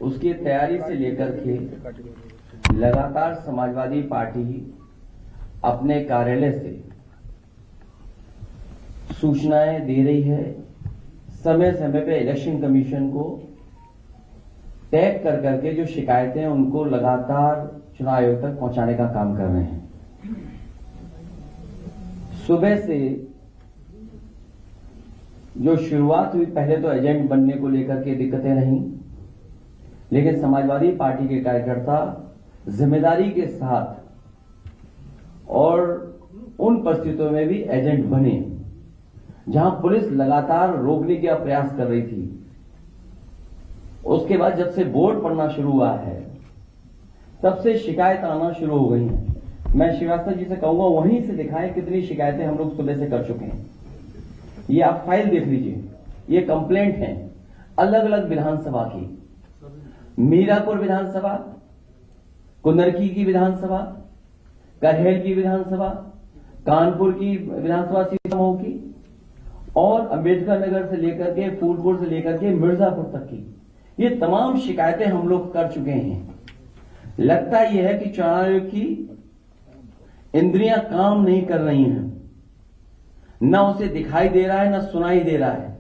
उसकी तैयारी से लेकर के लगातार समाजवादी पार्टी अपने कार्यालय से सूचनाएं दे रही है, समय समय पे इलेक्शन कमीशन को टैग कर करके जो शिकायतें हैं उनको लगातार चुनाव आयोग तक पहुंचाने का काम कर रहे हैं। सुबह से जो शुरुआत हुई, पहले तो एजेंट बनने को लेकर के दिक्कतें रहीं, लेकिन समाजवादी पार्टी के कार्यकर्ता जिम्मेदारी के साथ और उन परिस्थितियों में भी एजेंट बने जहां पुलिस लगातार रोकने का प्रयास कर रही थी। उसके बाद जब से बोर्ड पड़ना शुरू हुआ है तब से शिकायत आना शुरू हो गई हैं। मैं श्रीवास्तव जी से कहूंगा वहीं से दिखाएं कितनी शिकायतें हम लोग सुबह से कर चुके हैं। ये आप फाइल देख लीजिए, ये कंप्लेंट है अलग अलग विधानसभा की, मीरापुर विधानसभा, कुंदरकी की विधानसभा, करहेल की विधानसभा, कानपुर की विधानसभा सीट समूह की और अंबेडकर नगर से लेकर के फूलपुर से लेकर के मिर्जापुर तक की, ये तमाम शिकायतें हम लोग कर चुके हैं। लगता यह है कि चुनाव आयोग की इंद्रियां काम नहीं कर रही हैं, न उसे दिखाई दे रहा है न सुनाई दे रहा है।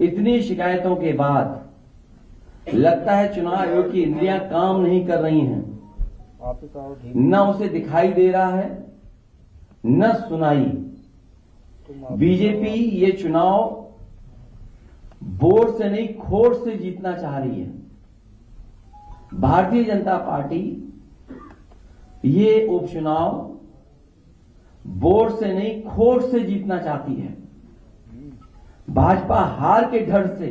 इतनी शिकायतों के बाद लगता है चुनाव आयोग की इंद्रियां काम नहीं कर रही हैं, न उसे दिखाई दे रहा है न सुनाई। बीजेपी ये चुनाव वोट से नहीं खोट से जीतना चाह रही है। भारतीय जनता पार्टी ये उपचुनाव वोट से नहीं खोट से जीतना चाहती है। भाजपा हार के डर से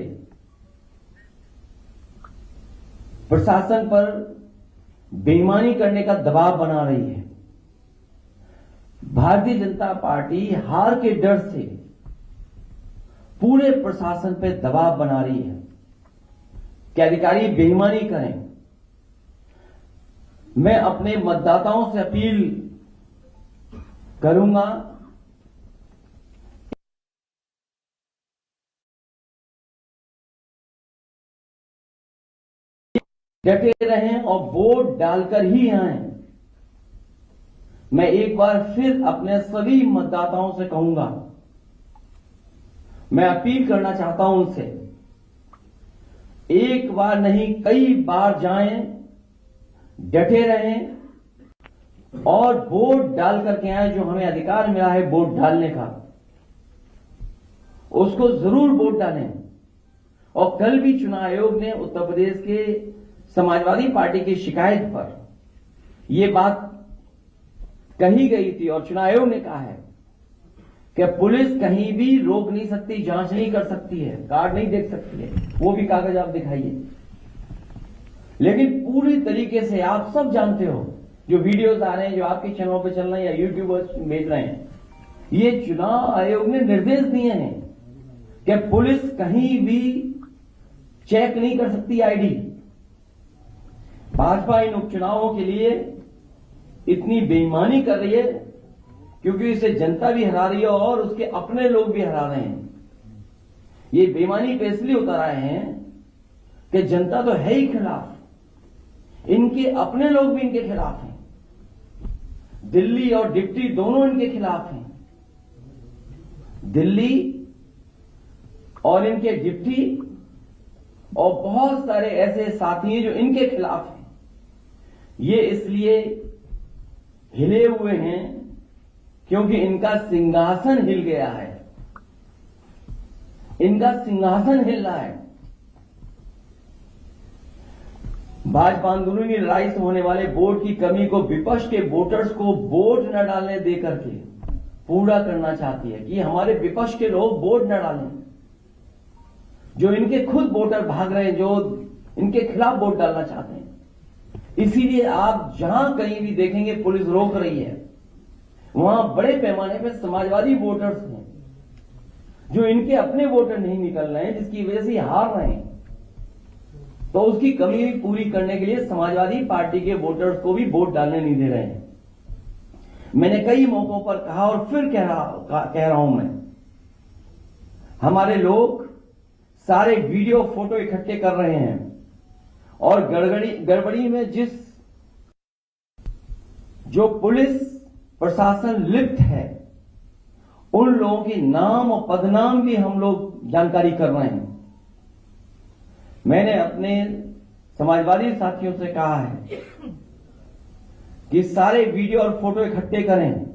प्रशासन पर बेईमानी करने का दबाव बना रही है। भारतीय जनता पार्टी हार के डर से पूरे प्रशासन पर दबाव बना रही है कि अधिकारी बेईमानी करें। मैं अपने मतदाताओं से अपील करूंगा डटे रहें और वोट डालकर ही आएं। मैं एक बार फिर अपने सभी मतदाताओं से कहूंगा, मैं अपील करना चाहता हूं उनसे, एक बार नहीं कई बार जाएं, डटे रहें और वोट डाल करके आए। जो हमें अधिकार मिला है वोट डालने का, उसको जरूर वोट डालें। और कल भी चुनाव आयोग ने उत्तर प्रदेश के समाजवादी पार्टी की शिकायत पर यह बात कही गई थी और चुनाव आयोग ने कहा है कि पुलिस कहीं भी रोक नहीं सकती, जांच नहीं कर सकती है, कार्ड नहीं देख सकती है, वो भी कागज आप दिखाइए। लेकिन पूरी तरीके से आप सब जानते हो, जो वीडियोस आ रहे हैं, जो आपके चैनलों पे चल रहे हैं या यूट्यूबर्स भेज रहे हैं, ये चुनाव आयोग ने निर्देश दिए हैं कि पुलिस कहीं भी चेक नहीं कर सकती आईडी। भाजपा इन उपचुनावों के लिए इतनी बेईमानी कर रही है क्योंकि इसे जनता भी हरा रही है और उसके अपने लोग भी हरा रहे हैं। ये बेईमानी पे इसलिए उतर आए हैं कि जनता तो है ही खिलाफ, इनके अपने लोग भी इनके खिलाफ हैं, दिल्ली और डिप्टी दोनों इनके खिलाफ हैं। दिल्ली और इनके डिप्टी और बहुत सारे ऐसे साथी हैं जो इनके खिलाफ हैं। ये इसलिए हिले हुए हैं क्योंकि इनका सिंहासन हिल गया है, इनका सिंहासन हिल रहा है। भाजपा आंदोलन की लड़ाई से होने वाले वोट की कमी को विपक्ष के वोटर्स को वोट न डालने देकर के पूरा करना चाहती है कि हमारे विपक्ष के लोग वोट न डालें। जो इनके खुद वोटर भाग रहे हैं, जो इनके खिलाफ वोट डालना चाहते हैं। इसीलिए आप जहां कहीं भी देखेंगे पुलिस रोक रही है, वहां बड़े पैमाने पर समाजवादी वोटर्स हैं जो इनके अपने वोटर नहीं निकल रहे हैं, जिसकी वजह से हार रहे हैं। तो उसकी कमी पूरी करने के लिए समाजवादी पार्टी के वोटर्स को भी वोट डालने नहीं दे रहे हैं। मैंने कई मौकों पर कहा और फिर कह रहा हूं मैं, हमारे लोग सारे वीडियो फोटो इकट्ठे कर रहे हैं और गड़बड़ी में जो पुलिस प्रशासन लिप्त है उन लोगों के नाम और पदनाम भी हम लोग जानकारी कर रहे हैं। मैंने अपने समाजवादी साथियों से कहा है कि सारे वीडियो और फोटो इकट्ठे करें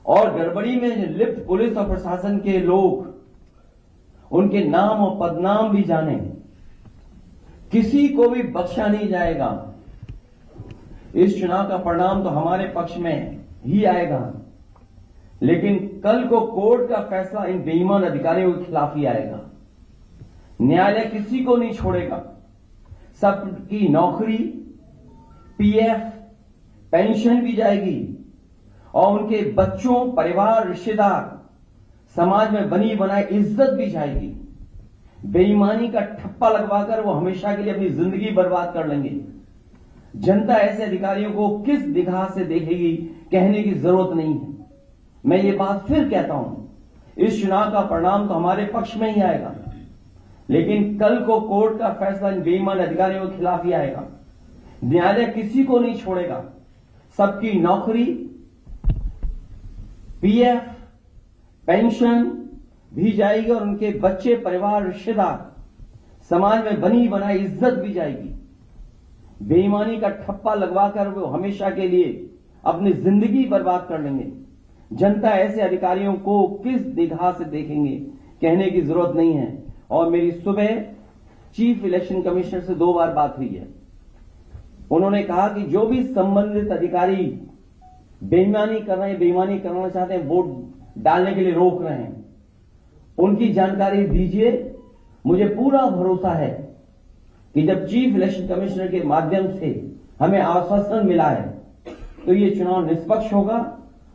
और गड़बड़ी में लिप्त पुलिस और प्रशासन के लोग उनके नाम और पदनाम भी जानें। किसी को भी बख्शा नहीं जाएगा। इस चुनाव का परिणाम तो हमारे पक्ष में ही आएगा, लेकिन कल को कोर्ट का फैसला इन बेईमान अधिकारियों के खिलाफ ही आएगा। न्यायालय किसी को नहीं छोड़ेगा। सबकी नौकरी, पीएफ, पेंशन भी जाएगी और उनके बच्चों, परिवार, रिश्तेदार, समाज में बनी बनाई इज्जत भी जाएगी। बेईमानी का ठप्पा लगवाकर वो हमेशा के लिए अपनी जिंदगी बर्बाद कर लेंगे। जनता ऐसे अधिकारियों को किस निगाह से देखेगी कहने की जरूरत नहीं है। मैं ये बात फिर कहता हूं, इस चुनाव का परिणाम तो हमारे पक्ष में ही आएगा, लेकिन कल को कोर्ट का फैसला इन बेईमान अधिकारियों के खिलाफ ही आएगा। न्यायालय किसी को नहीं छोड़ेगा। सबकी नौकरी, पीएफ, पेंशन भी जाएगी और उनके बच्चे, परिवार, रिश्तेदार, समाज में बनी बनाई इज्जत भी जाएगी। बेईमानी का ठप्पा लगवाकर वो हमेशा के लिए अपनी जिंदगी बर्बाद कर लेंगे। जनता ऐसे अधिकारियों को किस निगाह से देखेंगे कहने की जरूरत नहीं है। और मेरी सुबह चीफ इलेक्शन कमिश्नर से 2 बार बात हुई है। उन्होंने कहा कि जो भी संबंधित अधिकारी बेईमानी कर रहे हैं, बेईमानी करना चाहते हैं, वोट डालने के लिए रोक रहे हैं, उनकी जानकारी दीजिए। मुझे पूरा भरोसा है कि जब चीफ इलेक्शन कमिश्नर के माध्यम से हमें आश्वासन मिला है तो ये चुनाव निष्पक्ष होगा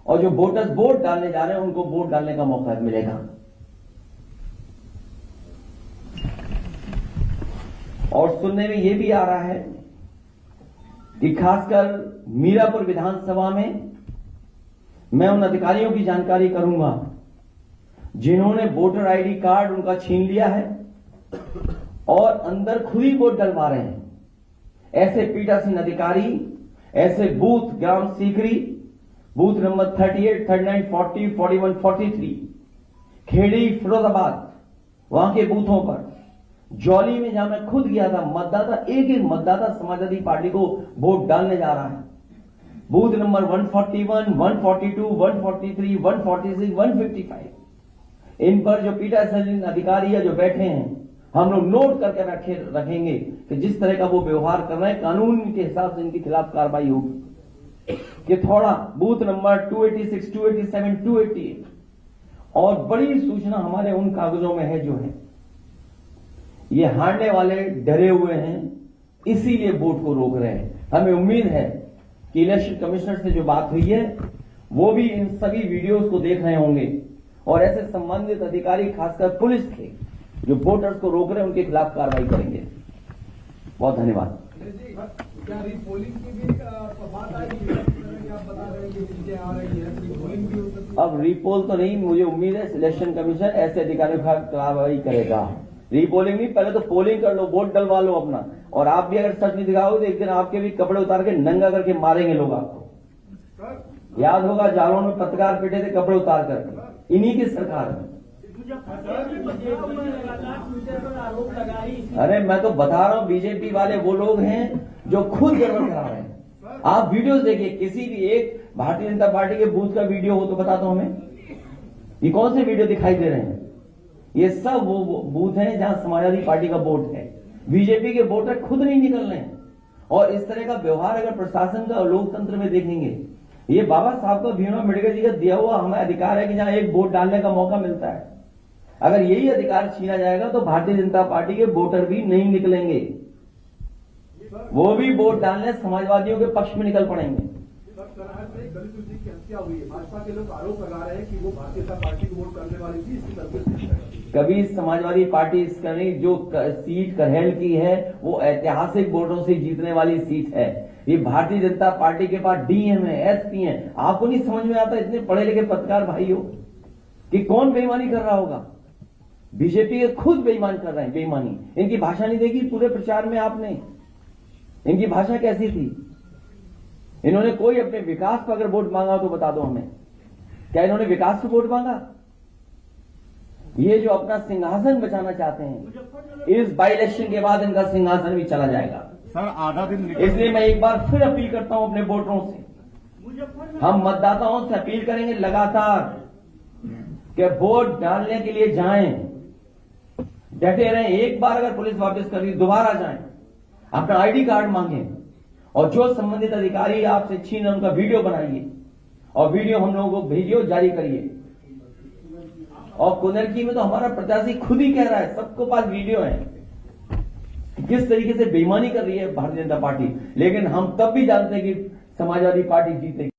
और जो वोटर्स वोट डालने जा रहे हैं उनको वोट डालने का मौका मिलेगा। और सुनने में यह भी आ रहा है कि खासकर मीरापुर विधानसभा में मैं उन अधिकारियों की जानकारी करूंगा जिन्होंने वोटर आईडी कार्ड उनका छीन लिया है और अंदर खुद ही वोट डलवा रहे हैं। ऐसे पीठासीन अधिकारी, ऐसे बूथ ग्राम सीकरी, बूथ नंबर 38, 39, 40, 41, 43, खेड़ी, फिरोजाबाद, वहां के बूथों पर, जौली में जहां मैं खुद गया था, मतदाता एक मतदाता समाजवादी पार्टी को वोट डालने जा रहा है। बूथ नंबर 141, 142, 143, 146, 155, इन पर जो पीठासीन अधिकारी है जो बैठे हैं, हम लोग नोट करके रखेंगे कि जिस तरह का वो व्यवहार कर रहे हैं कानून के हिसाब से इनके खिलाफ कार्रवाई होगी। कि थोड़ा बूथ नंबर 286, 287, 288 और बड़ी सूचना हमारे उन कागजों में है जो है ये हारने वाले डरे हुए हैं, इसीलिए वोट को रोक रहे हैं। हमें उम्मीद है कि इलेक्शन कमिश्नर से जो बात हुई है वो भी इन सभी वीडियोस को देख रहे होंगे और ऐसे संबंधित अधिकारी, खासकर पुलिस के जो वोटर्स को रोक रहे हैं उनके खिलाफ कार्रवाई करेंगे। बहुत धन्यवाद। क्या रीपोलिंग की भी बात आई है? आप बता रहे हैं कि चीजें आ रही है, रीपोलिंग भी हो सकती है। अब रीपोल तो नहीं, मुझे उम्मीद है इलेक्शन कमीशन ऐसे अधिकारियों के खिलाफ कार्रवाई करेगा। रीपोलिंग नहीं, पहले तो पोलिंग कर लो, वोट डलवा लो अपना। और आप भी अगर सच नहीं दिखाओगे तो एक दिन आपके भी कपड़े उतार के नंगा करके मारेंगे लोग आपको। याद होगा जालौन में पत्रकार पिटे थे कपड़े उतार कर, इन्हीं की सरकार में। अरे मैं तो बता रहा हूं, बीजेपी वाले वो लोग हैं जो खुद गड़बड़ करा रहे हैं। आप वीडियोस देखिए, किसी भी एक भारतीय जनता पार्टी के बूथ का वीडियो हो तो बता दो हमें, ये कौन से वीडियो दिखाई दे रहे हैं? ये सब वो बूथ हैं जहां समाजवादी पार्टी का वोट है। बीजेपी के वोटर खुद नहीं निकल रहे हैं। और इस तरह का व्यवहार अगर प्रशासन का और लोकतंत्र में देखेंगे, ये बाबा साहब का भीम अम्बेडकर जी का दिया हुआ हमें अधिकार है कि जहां एक वोट डालने का मौका मिलता है, अगर यही अधिकार छीना जाएगा तो भारतीय जनता पार्टी के वोटर भी नहीं निकलेंगे, वो भी वोट डालने समाजवादियों के पक्ष में निकल पड़ेंगे। भाजपा के लोग आरोप लगा रहे हैं कि वो भारतीय जनता पार्टी को वोट करने वाली थी, इसकी तरफ कभी समाजवादी पार्टी इसका नहीं, जो सीट करहेल की है वो ऐतिहासिक वोटों से जीतने वाली सीट है। ये भारतीय जनता पार्टी के पास डीएम है, एसपी है। आपको नहीं समझ में आता इतने पढ़े लिखे पत्रकार भाइयों कि कौन बेईमानी कर रहा होगा? बीजेपी के खुद बेईमान कर रहे हैं, बेईमानी। इनकी भाषा नहीं देखी पूरे प्रचार में आपने? इनकी भाषा कैसी थी? इन्होंने कोई अपने विकास पर अगर वोट मांगा हो तो बता दो हमें। क्या इन्होंने विकास पर वोट मांगा? ये जो अपना सिंहासन बचाना चाहते हैं, इस बाई इलेक्शन के बाद इनका सिंहासन भी चला जाएगा। सर आधा दिन इसलिए मैं एक बार फिर अपील करता हूं अपने वोटरों से, हम मतदाताओं से अपील करेंगे लगातार कि वोट डालने के लिए जाएं, डटे रहें। एक बार अगर पुलिस वापस कर दी, दोबारा जाएं, अपना आईडी कार्ड मांगें और जो संबंधित अधिकारी आपसे छीन उनका वीडियो बनाइए और वीडियो हम लोगों को भेजिए, जारी करिए। और कुंदरकी में तो हमारा प्रत्याशी खुद ही कह रहा है, सबको पास वीडियो है, किस तरीके से बेईमानी कर रही है भारतीय जनता पार्टी। लेकिन हम तब भी जानते हैं कि समाजवादी पार्टी जीतेगी।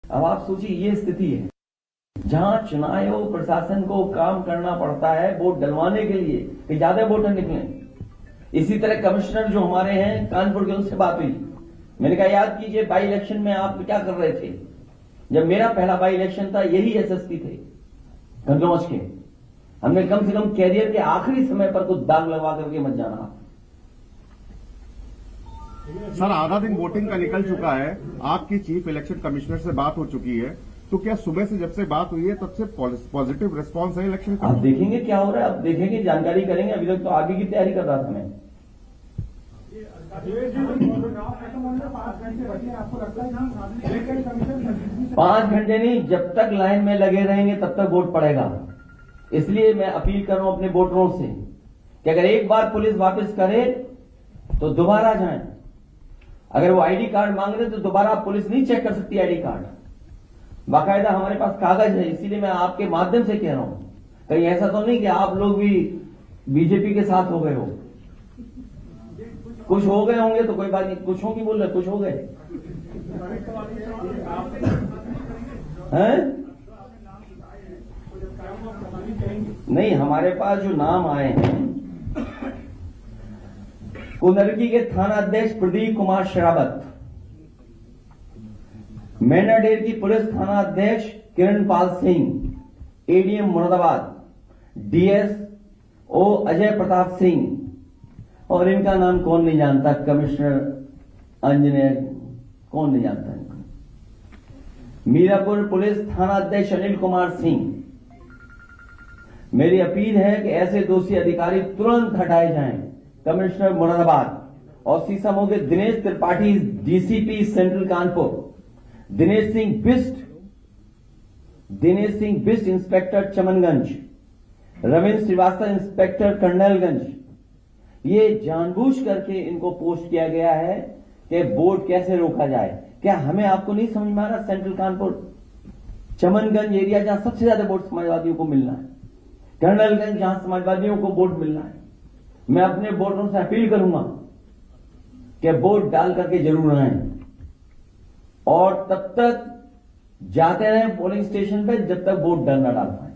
अब आप सोचिए, ये स्थिति है जहां चुनाव आयोग प्रशासन को काम करना पड़ता है वोट डलवाने के लिए कि ज्यादा वोटर निकले। इसी तरह कमिश्नर जो हमारे हैं कानपुर के, उनसे बात हुई, मैंने कहा याद कीजिए बाई इलेक्शन में आप क्या कर रहे थे? जब मेरा पहला बाई इलेक्शन था, यही एसएसपी थे गंगौज के। हमने कम से कम कैरियर के आखिरी समय पर कुछ दाग लगवा करके मत जाना। सर आधा दिन वोटिंग का निकल चुका है, आपकी चीफ इलेक्शन कमिश्नर से बात हो चुकी है, तो क्या सुबह से जब से बात हुई है तब से पॉजिटिव रिस्पांस है इलेक्शन का? आप देखेंगे क्या हो रहा है, अब देखेंगे, जानकारी करेंगे। अभी तक तो आगे की तैयारी कर रहा था मैं। 5 घंटे नहीं, जब तक लाइन में लगे रहेंगे तब तक वोट पड़ेगा। इसलिए मैं अपील कर रहा हूं अपने वोटरों से कि अगर एक बार पुलिस वापस करे तो दोबारा जाएं। अगर वो आईडी कार्ड मांग रहे तो दोबारा पुलिस नहीं चेक कर सकती आईडी कार्ड, बाकायदा हमारे पास कागज है। इसीलिए मैं आपके माध्यम से कह रहा हूं, कहीं ऐसा तो नहीं कि आप लोग भी बीजेपी के साथ हो गए हो। कुछ हो गए होंगे तो कोई बात नहीं, कुछ होंगी बोल रहे, कुछ हो गए हैं? नहीं, हमारे पास जो नाम आए हैं, कुंदरकी के थाना अध्यक्ष प्रदीप कुमार शरावत, मैनाडेर की पुलिस थाना अध्यक्ष किरणपाल सिंह, एडीएम मुरादाबाद डीएसओ अजय प्रताप सिंह, और इनका नाम कौन नहीं जानता, कमिश्नर इंजीनियर, कौन नहीं जानता इनको। मीरापुर पुलिस थाना अध्यक्ष अनिल कुमार सिंह। मेरी अपील है कि ऐसे दोषी अधिकारी तुरंत हटाए जाएं। कमिश्नर मुरादाबाद और सीसामऊ के Dinesh Tripathi DCP central Kanpur, Dinesh Singh Bisht inspector Chamanganj, Ravindra Srivastava inspector Colonelganj. ये जानबूझ करके इनको पोस्ट किया गया है कि वोट कैसे रोका जाए। क्या हमें आपको नहीं समझ में आ रहा? सेंट्रल कानपुर चमनगंज एरिया जहां सबसे ज्यादा वोट समाजवादियों को मिलना है, कर्नलगंज जहां समाजवादियों को वोट मिलना है, मैं अपने वोटरों से अपील करूंगा कि वोट डाल करके जरूर आए और तब तक जाते रहें पोलिंग स्टेशन पे जब तक वोट डाल ना डाल पाए।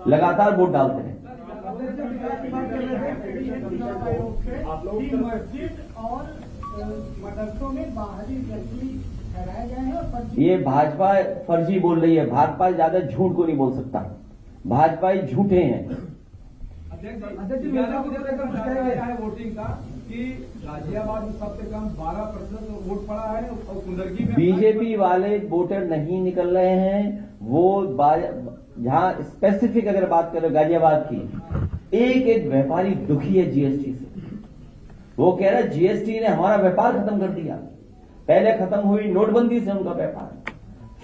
लगातार वोट डालते रहें। आप लोग मस्जिद और मदरसों में बाहरी व्यक्ति ठहराए गए हैं और ये भाजपा फर्जी बोल रही है। भाजपा ज्यादा झूठ को नहीं बोल सकता, भाजपा ही झूठे हैं। अध्यक्ष है वोटिंग का कि गाजियाबाद में सबसे कम 12% वोट पड़ा है और कुंदरकी में बीजेपी वाले वोटर नहीं निकल रहे हैं। वो जहां स्पेसिफिक अगर बात करें गाजियाबाद की, एक व्यापारी दुखी है जीएसटी से। वो कह रहा है जीएसटी ने हमारा व्यापार खत्म कर दिया। पहले खत्म हुई नोटबंदी से उनका व्यापार,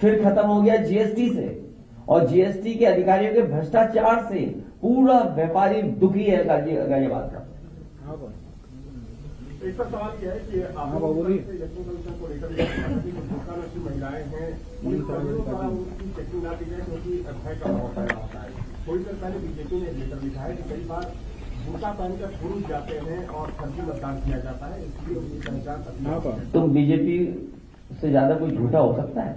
फिर खत्म हो गया जीएसटी से, और जीएसटी के अधिकारियों के भ्रष्टाचार से पूरा व्यापारी दुखी है गाजियाबाद का। इसका सवाल यह है कि आप इलेक्शन कमीशन को लेकर महिलाएं हैं, उनकी चेकिंग ना की जाए क्योंकि भय का माहौल पैदा होता है। थोड़ी देर पहले बीजेपी ने लेकर लिखा है कि कई बार बूटा पहनकर पुरुष जाते हैं और फर्जी मतदान किया जाता है, इसलिए उनकी पहचान। तुम बीजेपी से ज्यादा कोई झूठा हो सकता है?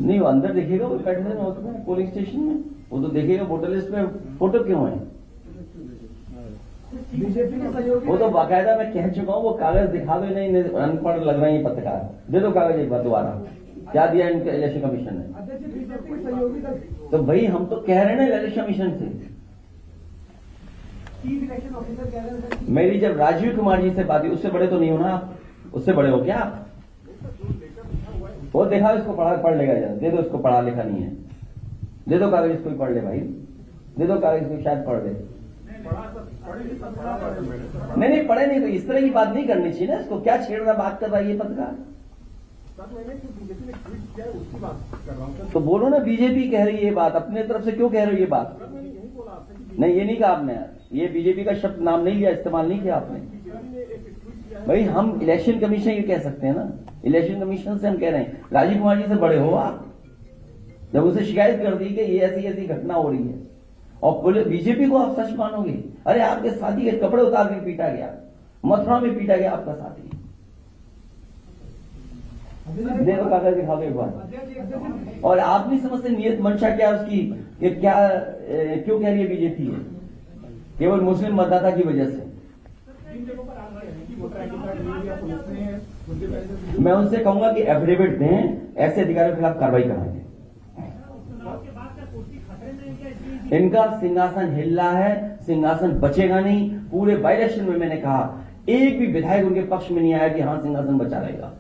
नहीं, वो अंदर देखेगा, वो बैठने में होता है पोलिंग स्टेशन में, वो तो देखेगा वोटर लिस्ट में फोटो क्यों है। बीजेपी के सहयोगी वो तो बाकायदा मैं कह चुका हूँ, वो कागज दिखा दो, नहीं अनपढ़ लग रहे हैं ये पत्रकार, दे दो कागज एक बार दोबारा, क्या दिया इनके इलेक्शन कमीशन ने। अध्यक्ष जी, बीजेपी के सहयोगी दल तो भाई हम तो कह रहे हैं ना इलेक्शन कमीशन से, चीफ इलेक्शन ऑफिसर कह रहे हैं सर, मेरी जब राजीव कुमार जी से बात हुई, उससे बड़े तो नहीं हो ना आप, उससे बड़े हो क्या आप? वो देखा इसको पढ़ लेगा जरा, दे दो इसको, पढ़ा लिखा नहीं है, दे दो कागज इसको, पढ़ ले भाई, दे दो कागज इसको, शायद पढ़ ले। नहीं पढ़े नहीं, तो इस तरह की बात नहीं करनी चाहिए ना, इसको क्या छेड़ रहा बात कर रहा है ये पत्रकार। बीजेपी ने ट्वीट किया है उसकी बात कर रहा हूँ सर। तो बोलो ना बीजेपी कह रही है ये बात, अपने तरफ से क्यों कह रही है ये बात? मैंने यही बोला आपसे कि नहीं ये नहीं कहा आपने, ये बीजेपी का शब्द नाम नहीं लिया, इस्तेमाल नहीं किया आपने। बीजेपी ने एक ट्वीट किया है। भाई हम इलेक्शन कमीशन ये कह सकते हैं ना, इलेक्शन कमीशन से हम कह रहे हैं, राजीव कुमार जी से बड़े हो आप, जब उसे शिकायत कर दी कि ये ऐसी ऐसी घटना हो रही है और बोले बीजेपी को आप सच मानोगे? अरे आपके साथी के कपड़े उतार के पीटा गया, मथुरा में पीटा गया आपका साथी, दे दो कागज दिखा दो एक बार। और आप नहीं समझते नियत मंशा क्या है उसकी, कि क्या क्यों कह रही है बीजेपी है, केवल मुस्लिम मतदाता की वजह से। इन जगहों पर आ रहे हैं कि वोटर आईडी कार्ड ले लिया पुलिस ने, उनके पैसे मैं उनसे कहूंगा कि एफिडेविट दें, ऐसे अधिकारियों के खिलाफ कार्रवाई कराएंगे। इनका सिंहासन हिल रहा है, सिंहासन बचेगा नहीं। पूरे बाई इलेक्शन में मैंने कहा एक भी विधायक उनके पक्ष में नहीं आया कि हां सिंहासन बचा रहेगा।